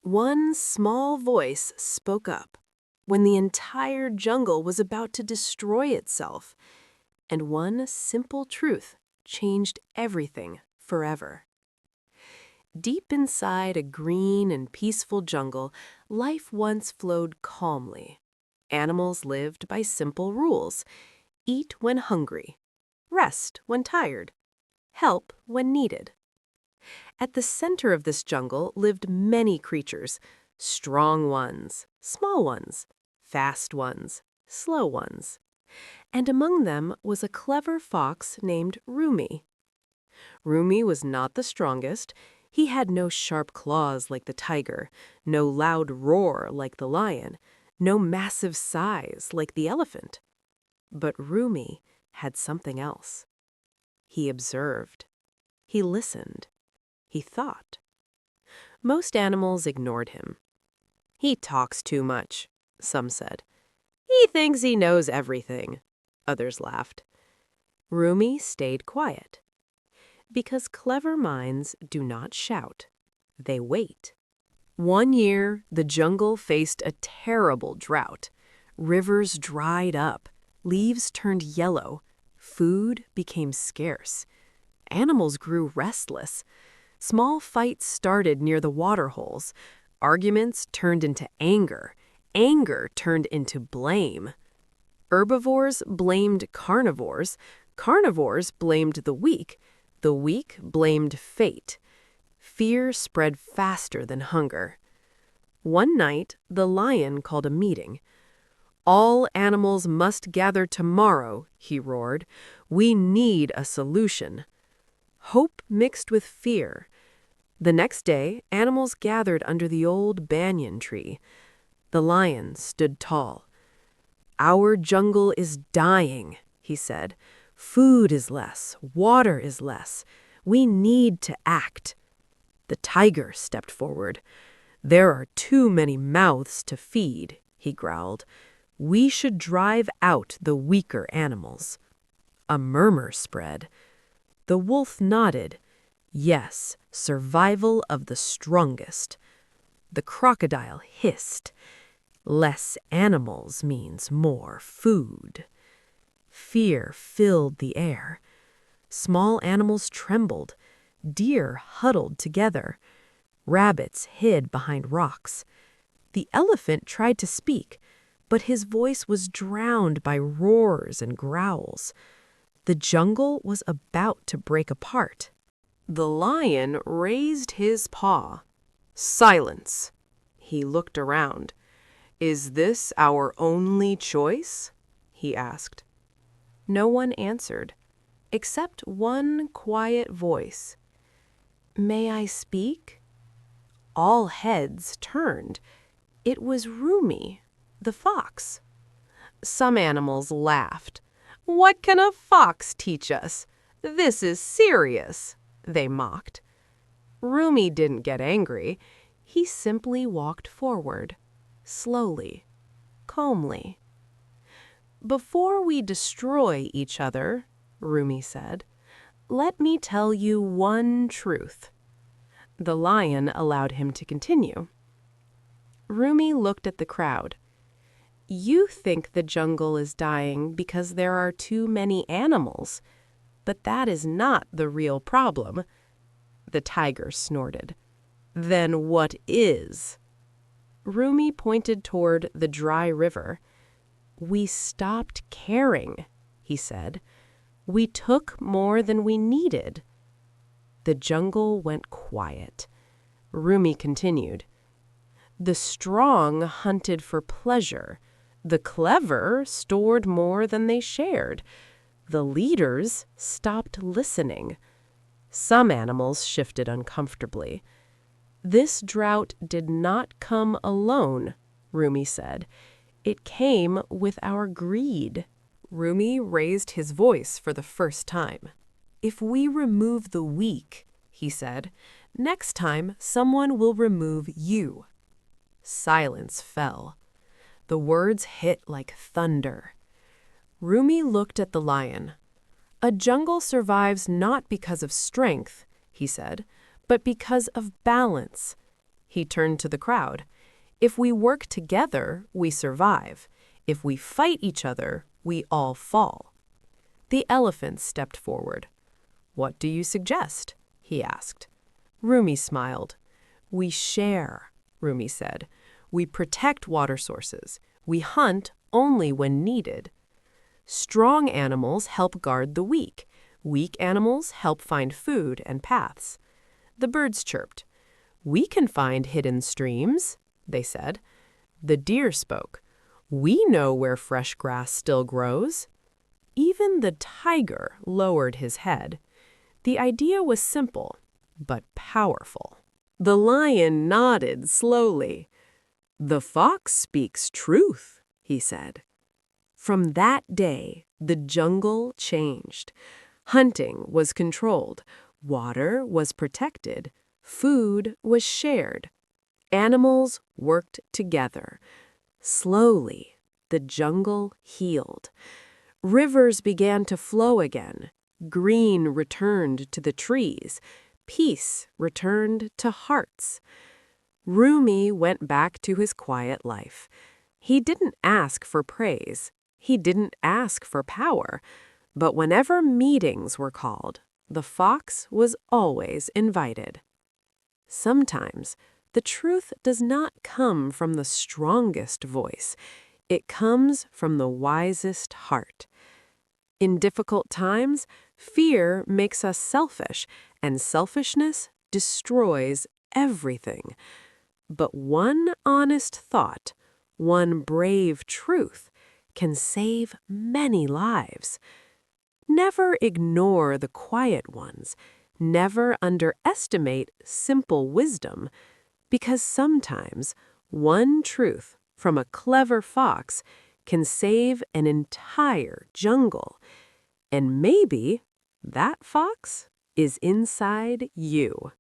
One small voice spoke up when the entire jungle was about to destroy itself, and one simple truth changed everything forever. Deep inside a green and peaceful jungle, life once flowed calmly. Animals lived by simple rules: eat when hungry, rest when tired, help when needed. At the center of this jungle lived many creatures, strong ones, small ones, fast ones, slow ones. And among them was a clever fox named Rumi. Rumi was not the strongest. He had no sharp claws like the tiger, no loud roar like the lion, no massive size like the elephant. But Rumi had something else. He observed. He listened. He thought. Most animals ignored him. "He talks too much," some said. "He thinks he knows everything," others laughed. Rumi stayed quiet. Because clever minds do not shout. They wait. One year, the jungle faced a terrible drought. Rivers dried up. Leaves turned yellow. Food became scarce. Animals grew restless. Small fights started near the water holes. Arguments turned into anger. Anger turned into blame. Herbivores blamed carnivores. Carnivores blamed the weak. The weak blamed fate. Fear spread faster than hunger. One night, the lion called a meeting. "All animals must gather tomorrow," he roared. "We need a solution." Hope mixed with fear. The next day, animals gathered under the old banyan tree. The lion stood tall. "Our jungle is dying," he said. "Food is less, water is less. We need to act." The tiger stepped forward. "There are too many mouths to feed," he growled. "We should drive out the weaker animals." A murmur spread. The wolf nodded. "Yes, survival of the strongest." The crocodile hissed. "Less animals means more food." Fear filled the air. Small animals trembled. Deer huddled together. Rabbits hid behind rocks. The elephant tried to speak, but his voice was drowned by roars and growls. The jungle was about to break apart. The lion raised his paw. "Silence!" He looked around. "Is this our only choice?" he asked. No one answered, except one quiet voice. "May I speak?" All heads turned. It was Rumi, the fox. Some animals laughed. "What can a fox teach us? This is serious," they mocked. Rumi didn't get angry. He simply walked forward, slowly, calmly. "Before we destroy each other," Rumi said, "let me tell you one truth." The lion allowed him to continue. Rumi looked at the crowd. "You think the jungle is dying because there are too many animals, but that is not the real problem." The tiger snorted. "Then what is?" Rumi pointed toward the dry river. "We stopped caring," he said. "We took more than we needed." The jungle went quiet. Rumi continued. "The strong hunted for pleasure. The clever stored more than they shared. The leaders stopped listening. Some animals shifted uncomfortably. This drought did not come alone," Rumi said. "It came with our greed." Rumi raised his voice for the first time. "If we remove the weak," he said, "next time someone will remove you." Silence fell. The words hit like thunder. Rumi looked at the lion. "A jungle survives not because of strength," he said, "but because of balance." He turned to the crowd. If we work together, we survive. If we fight each other, we all fall. The elephant stepped forward. What do you suggest? He asked. Rumi smiled. We share, Rumi said. We protect water sources. We hunt only when needed. Strong animals help guard the weak. Weak animals help find food and paths. The birds chirped. We can find hidden streams, they said. The deer spoke. We know where fresh grass still grows. Even the tiger lowered his head. The idea was simple, but powerful. The lion nodded slowly. The fox speaks truth, he said. From that day, the jungle changed. Hunting was controlled, water was protected, food was shared. Animals worked together. Slowly, the jungle healed. Rivers began to flow again. Green returned to the trees. Peace returned to hearts. Rumi went back to his quiet life. He didn't ask for praise. He didn't ask for power. But whenever meetings were called, the fox was always invited. Sometimes, the truth does not come from the strongest voice. It comes from the wisest heart. In difficult times, fear makes us selfish, and selfishness destroys everything. But one honest thought, one brave truth, can save many lives. Never ignore the quiet ones. Never underestimate simple wisdom, because sometimes one truth from a clever fox can save an entire jungle. And maybe that fox is inside you.